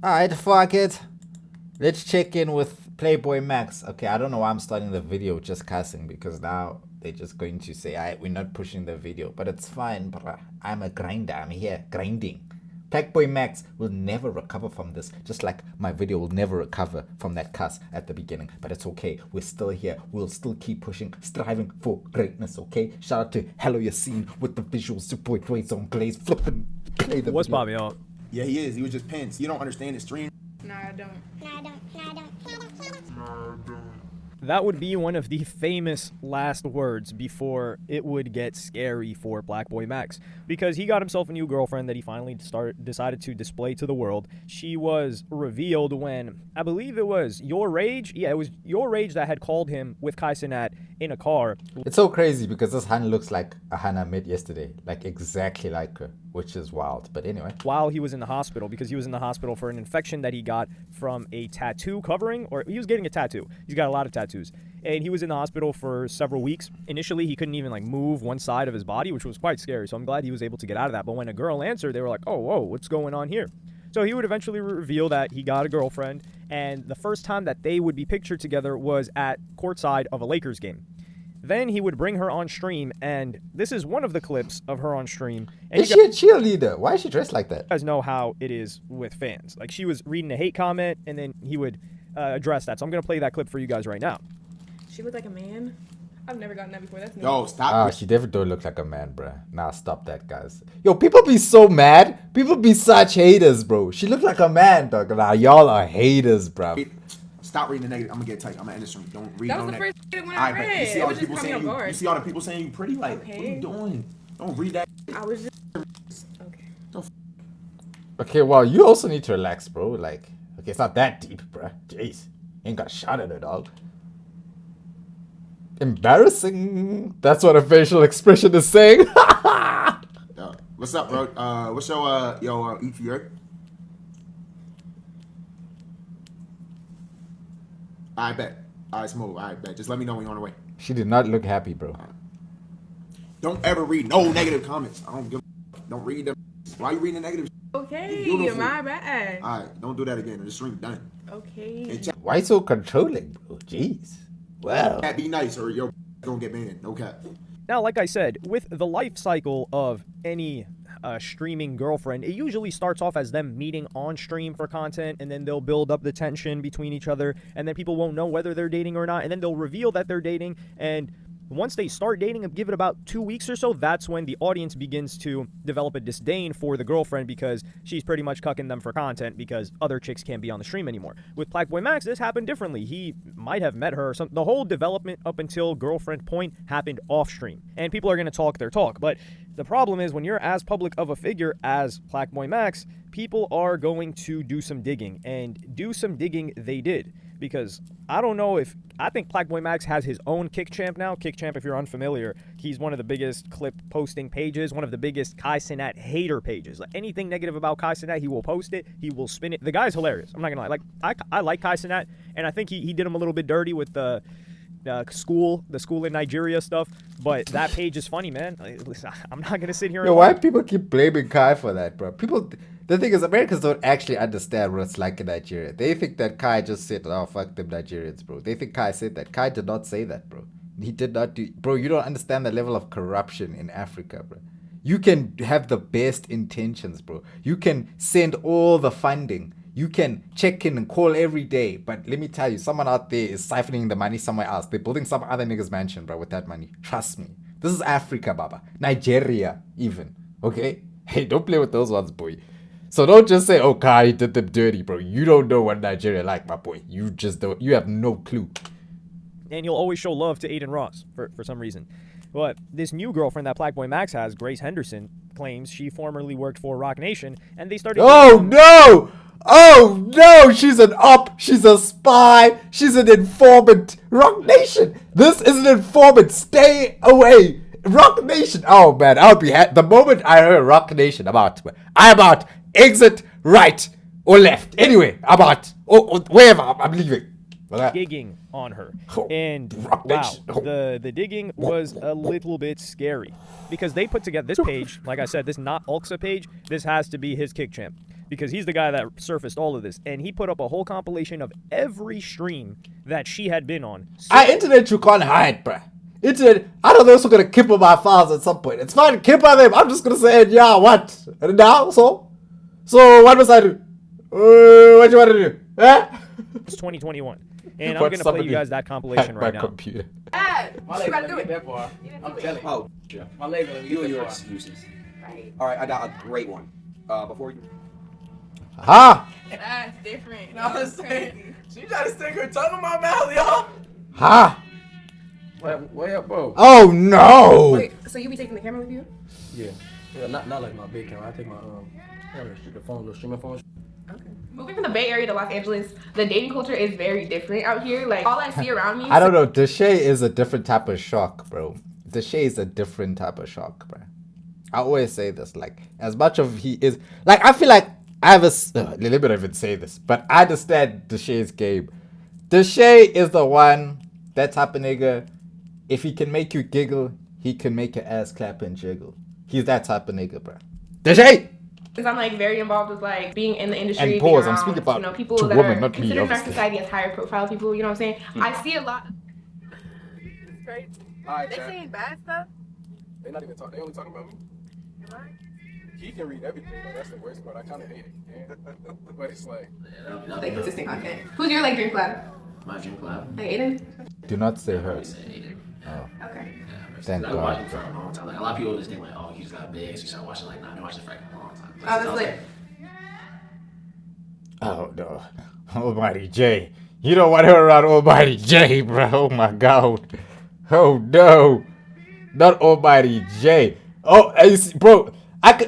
Alright, fuck it. Let's check in with PlaqueBoyMax. Okay, I don't know why I'm starting the video just cussing because now they're just going to say, alright, we're not pushing the video. But it's fine, bruh. I'm a grinder. I'm here grinding. PlaqueBoyMax will never recover from this, just like my video will never recover from that cuss at the beginning. But it's okay. We're still here. We'll still keep pushing, striving for greatness, okay? Shout out to Hello Yassine with the visuals, Super Rays on Glaze, flipping, play the What's video. poppin', y'all? Yeah, he is. He was just pins. You don't understand the stream. No, I don't. That would be one of the famous last words before it would get scary for PlaqueBoyMax, because he got himself a new girlfriend that he finally decided to display to the world. She was revealed when, I believe it was Your Rage. Yeah, it was Your Rage that had called him with Kai Cenat in a car. It's so crazy because this Hannah looks like a Hannah I met yesterday, like exactly like her, which is wild. But anyway, While he was in the hospital, because he was in the hospital for an infection that he got from a tattoo covering, or he was getting a tattoo. He's got a lot of tattoos. And he was in the hospital for several weeks. Initially, he couldn't even move one side of his body, which was quite scary. So I'm glad he was able to get out of that. But when a girl answered, they were like, oh, whoa, what's going on here? So he would eventually reveal that he got a girlfriend. And the first time that they would be pictured together was at courtside of a Lakers game. Then he would bring her on stream, and this is one of the clips of her on stream. And is she a cheerleader? Why is she dressed like that? You guys know how it is with fans. Like, she was reading a hate comment, and then he would address that. So I'm going to play that clip for you guys right now. She looked like a man. I've never gotten that before. That's new. Yo, stop. Ah, she definitely don't look like a man, bruh. Nah, stop that, guys. Yo, people be so mad. People be such haters, bro. She look like a man, dog. Nah, y'all are haters, bro. Stop reading the negative. I'm gonna get tight. I'm gonna end this stream. Don't read. That was no the negative. first thing when All I right, but read. you see It all was the just people caught me saying off you. guard. You see all the people saying you pretty. Like, what are Okay. you doing? Don't read that. I was just okay. Okay, well, you also need to relax, bro. Like, okay, it's not that deep, bruh. Jeez. Ain't got shot at it, dog. Embarrassing. That's what a facial expression is saying. What's up, bro? What's your ETA? I bet. All right, smooth. All right, bet. Just let me know when you're on the way. She did not look happy, bro. Don't ever read no negative comments. I don't give. Don't read them. Why you reading the negative? Okay, Beautiful. my bad. All right, don't do that again. The stream done. Okay. Hey, chat, Why so controlling, bro? Jeez. Wow. be nice or your gonna get banned. No cap. Now, like I said, with the life cycle of any streaming girlfriend, it usually starts off as them meeting on stream for content, and then they'll build up the tension between each other, and then people won't know whether they're dating or not, and then they'll reveal that they're dating, and once they start dating and give it about 2 weeks or so, that's when the audience begins to develop a disdain for the girlfriend because she's pretty much cucking them for content because other chicks can't be on the stream anymore. With PlaqueBoyMax, this happened differently. He might have met her or something. The whole development up until girlfriend point happened off stream. And people are going to talk their talk. But the problem is when you're as public of a figure as PlaqueBoyMax, people are going to do some digging. And do some digging they did. Because I don't know if I think PlaqueBoyMax has his own Kick Champ now. Kick Champ, if you're unfamiliar, he's one of the biggest clip posting pages, one of the biggest Kai Cenat hater pages. Like anything negative about Kai Cenat, he will post it, he will spin it. The guy's hilarious. I'm not gonna lie. Like I like Kai Cenat, and I think he did him a little bit dirty with the school in Nigeria stuff. But that page is funny, man. Listen, I'm not gonna sit here and Yo, why people keep blaming Kai for that, bro? The thing is, Americans don't actually understand what it's like in Nigeria. They think that Kai just said, oh, fuck them Nigerians, bro. They think Kai said that. Kai did not say that, bro. He did not do... Bro, you don't understand the level of corruption in Africa, bro. You can have the best intentions, bro. You can send all the funding. You can check in and call every day. But let me tell you, someone out there is siphoning the money somewhere else. They're building some other nigga's mansion, bro, with that money. Trust me. This is Africa, baba. Nigeria, even. Okay? Hey, don't play with those ones, boy. So don't just say, oh, Kai did them dirty, bro. You don't know what Nigeria like, my boy. You just don't. You have no clue. And you'll always show love to Aiden Ross for some reason. But this new girlfriend that PlaqueBoyMax has, Grace Henderson, claims she formerly worked for Rock Nation, and they started... Oh, no! Oh, no! She's an op. She's a spy. She's an informant. Rock Nation. This is an informant. Stay away. Rock Nation. Oh, man. I'll be the moment I heard Rock Nation, I'm out. Exit right or left. Anyway, I'm out. Or wherever. I'm leaving. Digging on her. And wow, the digging was a little bit scary because they put together this page. Like I said, this not Ulxa page. This has to be his Kick Champ because he's the guy that surfaced all of this, and he put up a whole compilation of every stream that she had been on. Internet you can't hide, bruh. Internet, I don't know who's gonna keep on my files at some point. It's fine, keep on them. I'm just gonna say, yeah, what? And now, so what must I do? What you want to do? Eh? It's 2021, and I'm gonna play you guys that compilation right now. Computer. Dad, My you leg gotta do let me it. get that far. I'm telling you. Oh, My leg let me you get and your that far. excuses. Right. All right, I got a great one. Before you. Ha! That's different. You know what I'm saying? She tried to stick her tongue in my mouth, y'all. Ha! Way up, bro. Oh no! Wait, so you be taking the camera with you? Yeah. Not like my big camera. I take my the phone, the streaming phone. Okay. Moving from the Bay Area to Los Angeles, the dating culture is very different out here. Like all I see around me. I don't know. Deshay is a different type of shock, bro. Deshay is a different type of shock, bro. I always say this, like, as much of he is, like, I feel like I have a little bit of even say this, but I understand Deshay's game. Deshay is the one, that type of nigga. If he can make you giggle, he can make your ass clap and jiggle. He's that type of nigga, bro. Deshay! Because I'm like very involved with like being in the industry. And pause, being I'm speaking about people to that women, are not me, considered in our obviously. society as higher profile people. You know what I'm saying? I see a lot. Right? All right, They Chad. saying bad stuff. They not even talking. They only talking about me. He can read everything, though. That's the worst part. I kind of hate it. Yeah. But it's like. Like consistent content. Who's your like dream collab? My dream collab. Like Aiden? Do not say her. Say Aiden. Okay. Thank I've been watching God. for a long time. Like a lot of people just think like, oh, he's got big. So you start watching like, nah, I've been watching for like a long time. Oh, that's lit. Oh no. Almighty J. You don't want her around Almighty J, bro. Oh my God. Oh no. Not Almighty J. Oh, bro.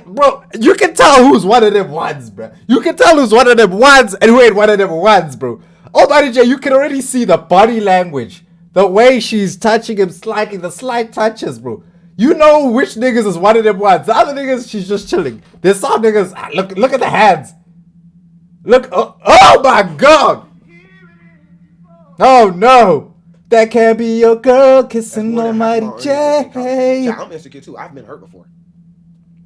Bro, you can tell who's one of them ones, bro. You can tell who's one of them ones and who ain't one of them ones, bro. Almighty J, you can already see the body language. The way she's touching him slightly, the slight touches, bro. You know which niggas is one of them ones. The other niggas, she's just chilling. There's some niggas, look at the hands. Look, oh my God. Oh no. That can't be your girl kissing Almighty J. Yeah, I'm insecure too. I've been hurt before.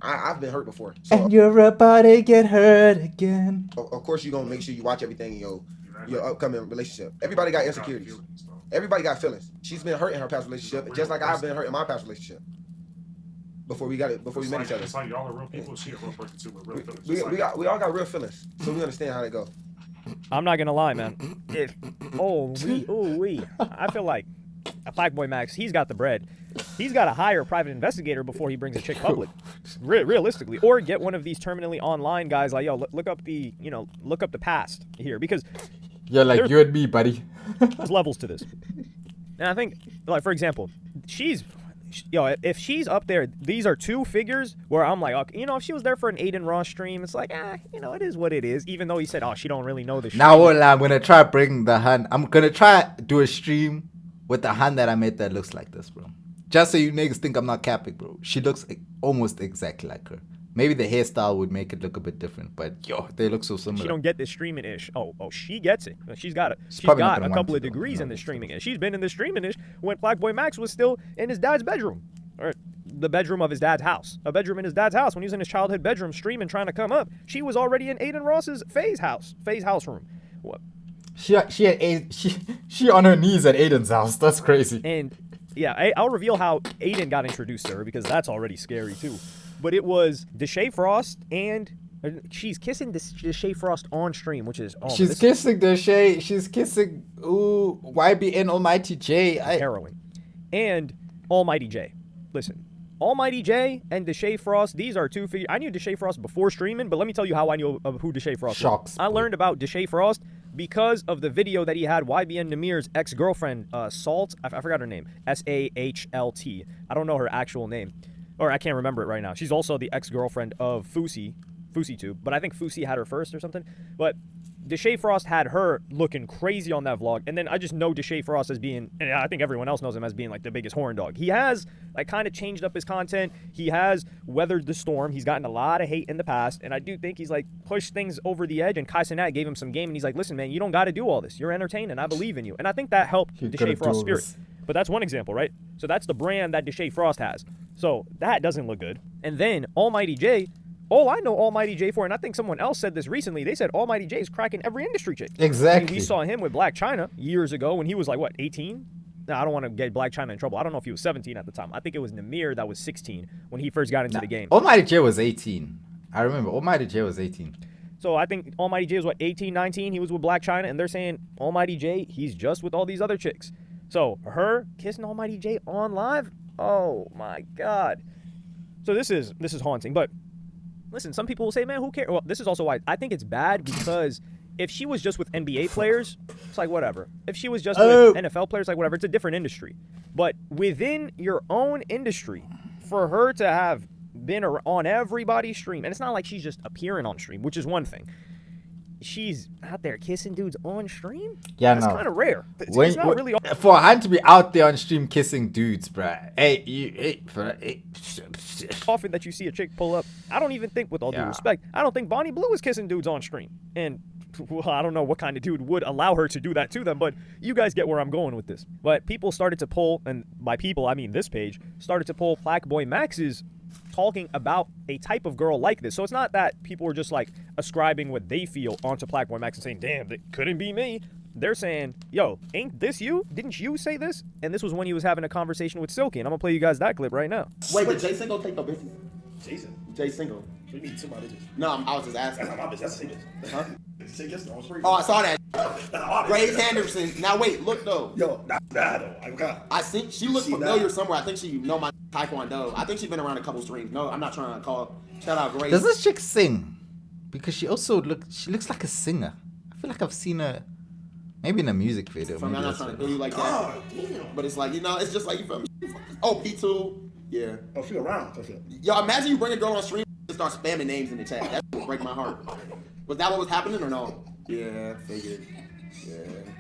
I've been hurt before. So And you're about to get hurt again. of course you're gonna make sure you watch everything in your upcoming relationship. Everybody got insecurities. Everybody got feelings. She's been hurt in her past relationship, just like I've been hurt in my past relationship. Before we met each other. It's like y'all are real people. She a real person too. We're real feelings. We all got real feelings, so we understand how they go. I'm not gonna lie, man. I feel like PlaqueBoyMax, he's got the bread. He's got to hire a private investigator before he brings a chick public, realistically, or get one of these terminally online guys like, yo, look up the past here, because You're like you and me, buddy. there's levels to this. And I think, like, for example, if she's up there, these are two figures where I'm like, okay, if she was there for an Aiden Ross stream, it's like, it is what it is. Even though he said, oh, she don't really know the. Now, I'm gonna try bring the hand. I'm gonna try do a stream with the hand that I made that looks like this, bro. Just so you niggas think I'm not capping, bro. She looks almost exactly like her. Maybe the hairstyle would make it look a bit different, but they look so similar. She don't get this streaming ish. Oh, she gets it. She's got probably not a gonna couple want of to, degrees though. in the streaming ish. She's been in the streaming ish when PlaqueBoyMax was still in his dad's bedroom, or the bedroom of his dad's house. A bedroom in his dad's house when he was in his childhood bedroom streaming, trying to come up. She was already in Aiden Ross's Faye's house room. What? She on her knees at Aiden's house. That's crazy. And yeah, I'll reveal how Aiden got introduced to her, because that's already scary too. But it was Deshay Frost, and she's kissing Deshay Frost on stream, which is She's kissing Deshay. She's kissing YBN Almighty J. harrowing. And Almighty J. Listen, Almighty J and Deshay Frost, these are two figures. I knew Deshay Frost before streaming, but let me tell you how I knew of who Deshay Frost Shocks, was. I learned about Deshay Frost because of the video that he had YBN Namir's ex-girlfriend, Salt, I forgot her name, SAHLT. I don't know her actual name, or I can't remember it right now. She's also the ex-girlfriend of FouseyTube, but I think Fousey had her first or something. But Deshay Frost had her looking crazy on that vlog, and then I just know Deshay Frost as being, and I think everyone else knows him as being like the biggest horn dog. He has like kind of changed up his content. He has weathered the storm. He's gotten a lot of hate in the past, and I do think he's like pushed things over the edge. And Kai Cenat gave him some game, and he's like, "Listen, man, you don't got to do all this. You're entertaining. I believe in you." And I think that helped Deshay Frost's spirit. But that's one example, right? So that's the brand that Deshay Frost has. So that doesn't look good. And then Almighty J all I know Almighty J for, and I think someone else said this recently, they said Almighty J is cracking every industry chick. Exactly. I mean, we saw him with Black China years ago when he was like, what, 18? No, I don't want to get Black China in trouble. I don't know if he was 17 at the time. I think it was Namir that was 16 when he first got into the game. Almighty J was 18. I remember Almighty J was 18. So I think Almighty J was, what, 18, 19? He was with Black China, and they're saying Almighty J, he's just with all these other chicks. So her kissing Almighty J on live? Oh, my God. So this is haunting. But listen, some people will say, man, who cares? Well, this is also why I think it's bad, because if she was just with NBA players, it's like whatever. If she was just with NFL players, like whatever. It's a different industry. But within your own industry, for her to have been on everybody's stream, and it's not like she's just appearing on stream, which is one thing. She's out there kissing dudes on stream? Yeah, that's kind of rare. It's not really for a hand to be out there on stream kissing dudes, bruh. Often that you see a chick pull up. I don't even think, with all due respect, I don't think Bonnie Blue is kissing dudes on stream. And well, I don't know what kind of dude would allow her to do that to them, but you guys get where I'm going with this. But people started to pull, and by people I mean this page, started to pull PlaqueBoyMax's talking about a type of girl like this. So it's not that people were just like ascribing what they feel onto PlaqueBoyMax and saying, damn, that couldn't be me. They're saying, yo, ain't this you? Didn't you say this? And this was when he was having a conversation with Silky, and I'm gonna play you guys that clip right now. Wait, did Jay Single take no business? Jason? Jay Single. What do you mean, two my bitches? No, I was just asking. That's not my bitch, that's his bitch. Huh? Say yes, on stream. Oh, I saw that. That's my bitch. Grace Henderson. Now wait, look though. Yo, nah though. I got. I think she looks familiar somewhere. I think she know my Taekwondo. I think she's been around a couple streams. No, I'm not trying to call. Shout out Grace. Does this chick sing? Because she looks like a singer. I feel like I've seen her maybe in a music video. I'm not trying to do you like that. But it's like, you know, it's just like, you feel me? Oh, P2. Yeah. Oh, she around. Yo, imagine you bring a girl on stream and start spamming names in the chat. That would break my heart. Was that what was happening or no? Yeah, figured. Yeah,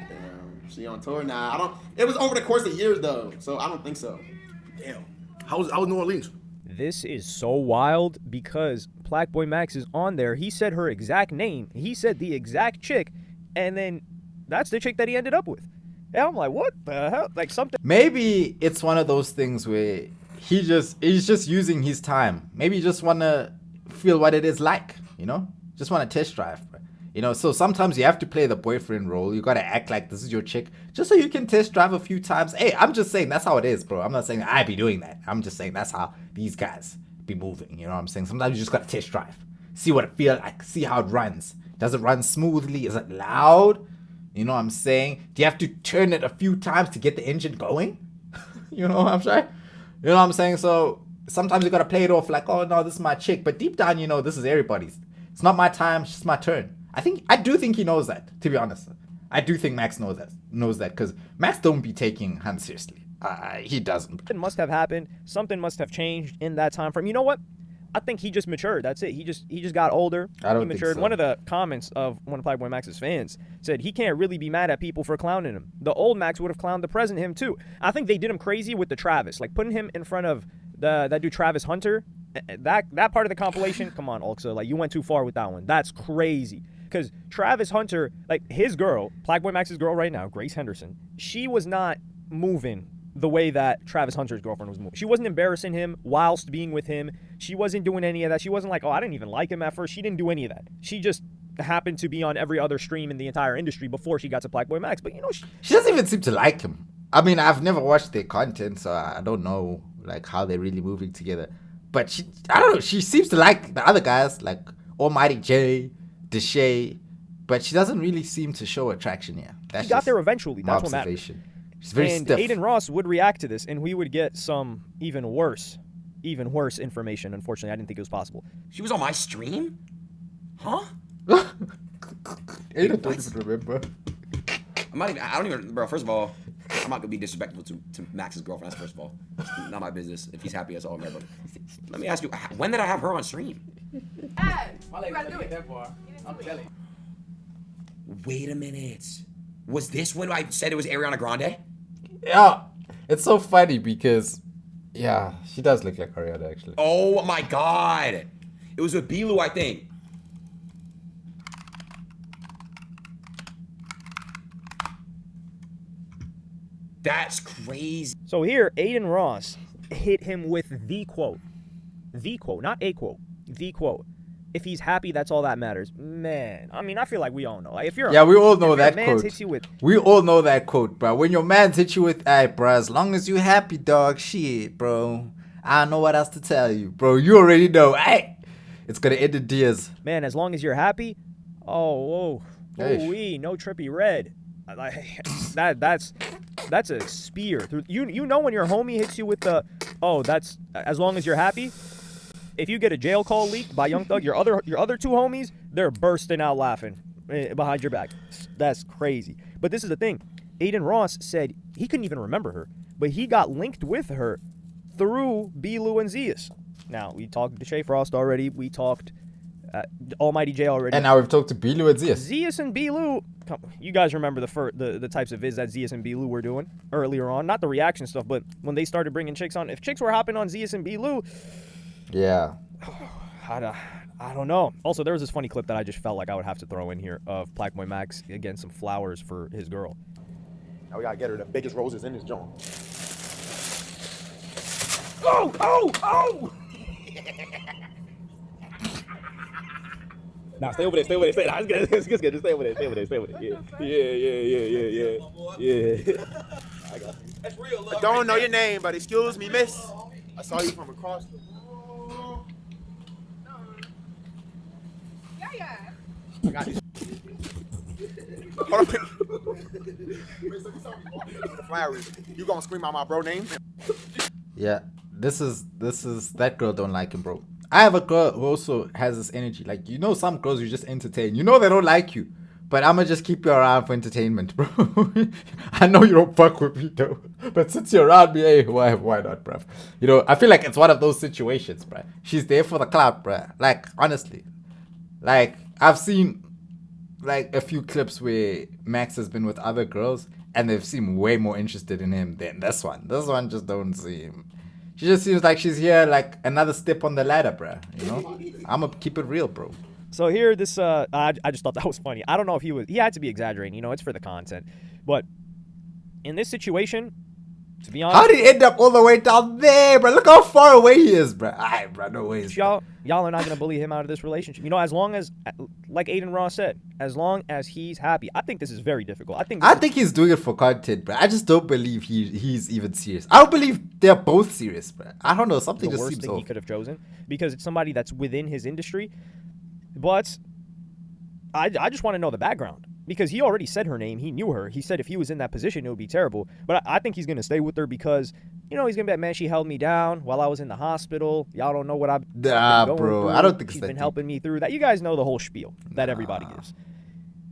damn. She on tour now. I don't. It was over the course of years though, so I don't think so. Damn. How was New Orleans? This is so wild because PlaqueBoyMax is on there. He said her exact name. He said the exact chick, and then that's the chick that he ended up with. And I'm like, what the hell? Like something. Maybe it's one of those things where he's just using his time. Maybe you just want to feel what it is like, you know? Just want to test drive. You know, so sometimes you have to play the boyfriend role. You got to act like this is your chick just so you can test drive a few times. Hey, I'm just saying that's how it is, bro. I'm not saying I be doing that. I'm just saying that's how these guys be moving. You know what I'm saying? Sometimes you just got to test drive. See what it feels like. See how it runs. Does it run smoothly? Is it loud? You know what I'm saying? Do you have to turn it a few times to get the engine going? You know what I'm saying? You know what I'm saying? So sometimes you got to play it off like, oh, no, this is my chick. But deep down, you know, this is everybody's. It's not my time. It's just my turn. I do think he knows that, to be honest. I do think Max knows that because Max don't be taking Hunt seriously. He doesn't. Something must have happened. Something must have changed in that time frame. You know what? I think he just matured. That's it. He just got older. I don't he matured. think so. One of the comments of one of PlaqueBoyMax's fans said he can't really be mad at people for clowning him. The old Max would have clowned the present him too. I think they did him crazy with the Travis, like putting him in front of that dude Travis Hunter. That part of the compilation. Come on, Ulxa, like you went too far with that one. That's crazy. Because Travis Hunter, like his girl, PlaqueBoyMax's girl right now, Grace Henderson, she was not moving the way that Travis Hunter's girlfriend was moving. She wasn't embarrassing him whilst being with him. She wasn't doing any of that. She wasn't like, oh, I didn't even like him at first. She didn't do any of that. She just happened to be on every other stream in the entire industry before she got to PlaqueBoyMax. But you know, she doesn't even seem to like him. I mean, I've never watched their content, so I don't know like how they're really moving together. But I don't know. She seems to like the other guys, like Almighty J, Deshae, but she doesn't really seem to show attraction here. She got there eventually. That's what matters. She's very and stiff. Aiden Ross would react to this, and we would get some even worse information. Unfortunately, I didn't think it was possible. She was on my stream? Huh? Aiden doesn't even remember. I don't even, bro, first of all, I'm not going to be disrespectful to Max's girlfriend, that's first of all. It's not my business. If he's happy, that's all I'm there. Let me ask you, when did I have her on stream? Hey, you gotta do it. I'm telling you. Wait a minute. Was this when I said it was Ariana Grande? Yeah, it's so funny because, yeah, she does look like Ariana actually. Oh my god. It was with Bilu, I think. That's crazy. So here, Aiden Ross hit him with the quote. The quote, not a quote. The quote. if he's happy, that's all that matters. Man, I mean, I feel like we all know. Like, if you're Yeah, we all know if your that man's quote. hits you with, We all know that quote, bro. When your man hits you with, "Hey, bro, as long as you happy, dog, shit, bro. I don't know what else to tell you, bro. You already know. Hey, it's gonna end in tears." man, as long as you're happy, oh, whoa, Hey. wee, no trippy red. Like that's a spear. You know when your homie hits you with the, oh, that's as long as you're happy. If you get a jail call leaked by Young Thug, your other two homies, they're bursting out laughing behind your back. That's crazy. But this is the thing. Aiden Ross said he couldn't even remember her, but he got linked with her through B-Lou and Zeus. Now, we talked to Shay Frost already. We talked Almighty J already. And now we've talked to B-Lou and Zeus. Zeus and B-Lou, you guys remember the types of vids that Zeus and B-Lou were doing earlier on. Not the reaction stuff, but when they started bringing chicks on. If chicks were hopping on Zeus and B-Lou, yeah. I don't know. Also, there was this funny clip that I just felt like I would have to throw in here of PlaqueBoyMax getting some flowers for his girl. Now we gotta get her the biggest roses in this joint. Oh! Nah, stay over there. Nah, it's good. Just stay over there. Yeah. I got you. That's real love. I don't know your name, but excuse me, miss. I saw you from across the room. Yeah. I got you. Hold on. Flowers. You gonna scream out my bro name? Yeah. This is that girl don't like him, bro. I have a girl who also has this energy. Like, you know, some girls you just entertain. You know they don't like you, but I'ma just keep you around for entertainment, bro. I know you don't fuck with me though, but since you're around me, hey, why not, bro? You know, I feel like it's one of those situations, bro. She's there for the clout, bro. Like, honestly, like I've seen like a few clips where Max has been with other girls and they've seemed way more interested in him than this one. This one just don't seem. She just seems like she's here like another step on the ladder, bro. You know, I'ma keep it real, bro. So here, this I just thought that was funny. I don't know if he had to be exaggerating. You know, it's for the content. But in this situation, to be honest, how did he end up all the way down there, bro? Look how far away he is, bro. Alright, bro, no ways. Y'all are not gonna bully him out of this relationship. You know, as long as, like Aiden Ross said, as long as he's happy. I think this is very difficult. I think he's doing it for content, bro. I just don't believe he's even serious. I don't believe they're both serious, bro. I don't know. Something the just worst seems thing off. he could have chosen because it's somebody that's within his industry. But I just want to know the background because he already said her name. He knew her. He said if he was in that position, it would be terrible. But I think he's going to stay with her because, you know, he's going to be like, man, she held me down while I was in the hospital. Y'all don't know what I've been going bro. through. I don't think she's it's been that helping me through that. You guys know the whole spiel that everybody gives.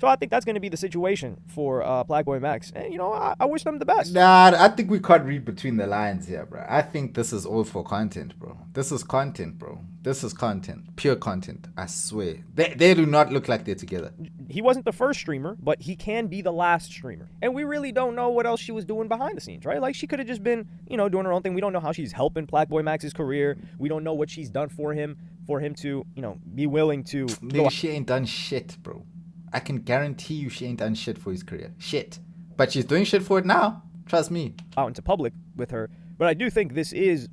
So I think that's going to be the situation for PlaqueBoyMax. And, you know, I wish them the best. Nah, I think we can't read between the lines here, bro. I think this is all for content, bro. This is content, bro. This is content. Pure content. I swear. They do not look like they're together. He wasn't the first streamer, but he can be the last streamer. And we really don't know what else she was doing behind the scenes, right? Like, she could have just been, you know, doing her own thing. We don't know how she's helping PlaqueBoyMax's career. We don't know what she's done for him to, you know, be willing to... Nigga, she ain't done shit, bro. I can guarantee you she ain't done shit for his career. Shit. But she's doing shit for it now. Trust me. Out into public with her. But I do think this is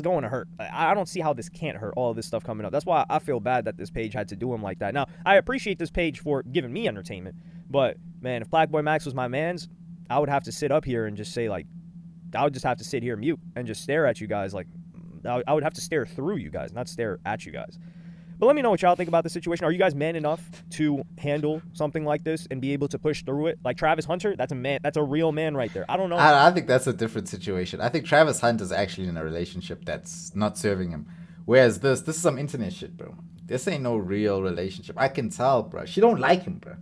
going to hurt. I don't see how this can't hurt, all of this stuff coming up. That's why I feel bad that this page had to do him like that. Now, I appreciate this page for giving me entertainment. But, man, if PlaqueBoyMax was my mans, I would have to sit up here and just say, like, I would just have to sit here mute and just stare at you guys. Like, I would have to stare through you guys, not stare at you guys. But let me know what y'all think about the situation. Are you guys man enough to handle something like this and be able to push through it? Like Travis Hunter, that's a man. That's a real man right there. I don't know. I think that's a different situation. I think Travis Hunt is actually in a relationship that's not serving him. Whereas this is some internet shit, bro. This ain't no real relationship. I can tell, bro. She don't like him, bro.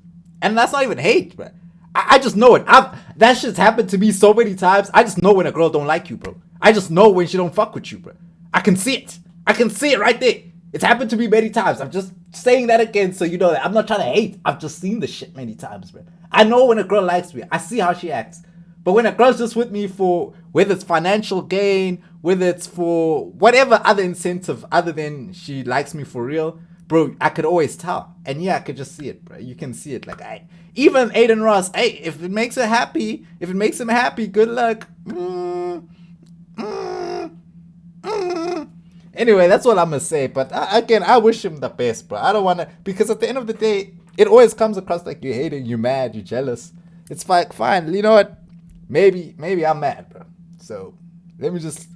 And that's not even hate, bro. I just know it. That shit's happened to me so many times. I just know when a girl don't like you, bro. I just know when she don't fuck with you, bro. I can see it. I can see it right there. It's happened to me many times. I'm just saying that again so you know that I'm not trying to hate. I've just seen the shit many times, bro. I know when a girl likes me. I see how she acts. But when a girl's just with me for, whether it's financial gain, whether it's for whatever other incentive other than she likes me for real, bro, I could always tell. And yeah, I could just see it, bro. You can see it. Like, even Aiden Ross, hey, if it makes her happy, if it makes him happy, good luck. Anyway, that's what I'm gonna say. But again, I wish him the best, bro. I don't wanna, because at the end of the day, it always comes across like you're hating, you're mad, you're jealous. It's like, fine, you know what? Maybe I'm mad, bro. So let me just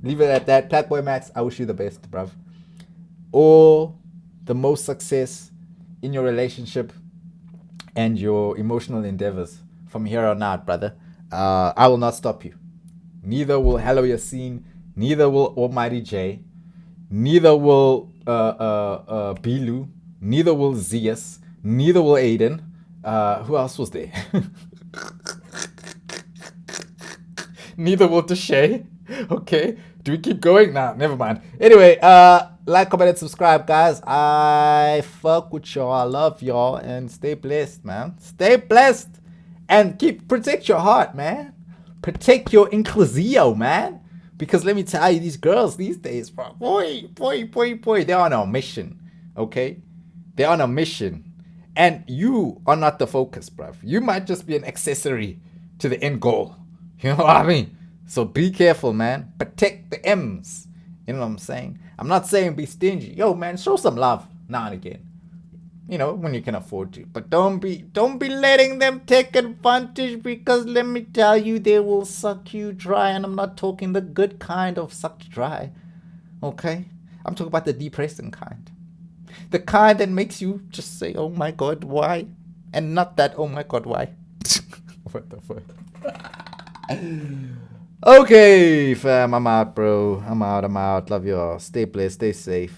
leave it at that. PlaqueBoyMax, I wish you the best, bruv. All the most success in your relationship and your emotional endeavors from here on out, brother. I will not stop you. Neither will Hello Yassine. Neither will Almighty J. Neither will Bilu. Neither will Zeus. Neither will Aiden. Who else was there? Neither will Deshay. Okay. Do we keep going? Nah, never mind. Anyway, like, comment, and subscribe, guys. I fuck with y'all. I love y'all. And stay blessed, man. Stay blessed. And protect your heart, man. Protect your inclusio, man. Because let me tell you, these girls these days, bro, boy, they're on a mission. Okay? They're on a mission. And you are not the focus, bruv. You might just be an accessory to the end goal. You know what I mean? So be careful, man. Protect the M's. You know what I'm saying? I'm not saying be stingy. Yo, man, show some love now and again. You know, when you can afford to. But don't be letting them take advantage, because let me tell you, they will suck you dry. And I'm not talking the good kind of sucked dry. Okay? I'm talking about the depressing kind. The kind that makes you just say, oh my God, why? And not that, oh my God, why? What the fuck? Okay, fam, I'm out, bro. I'm out. Love y'all. Stay blessed, stay safe.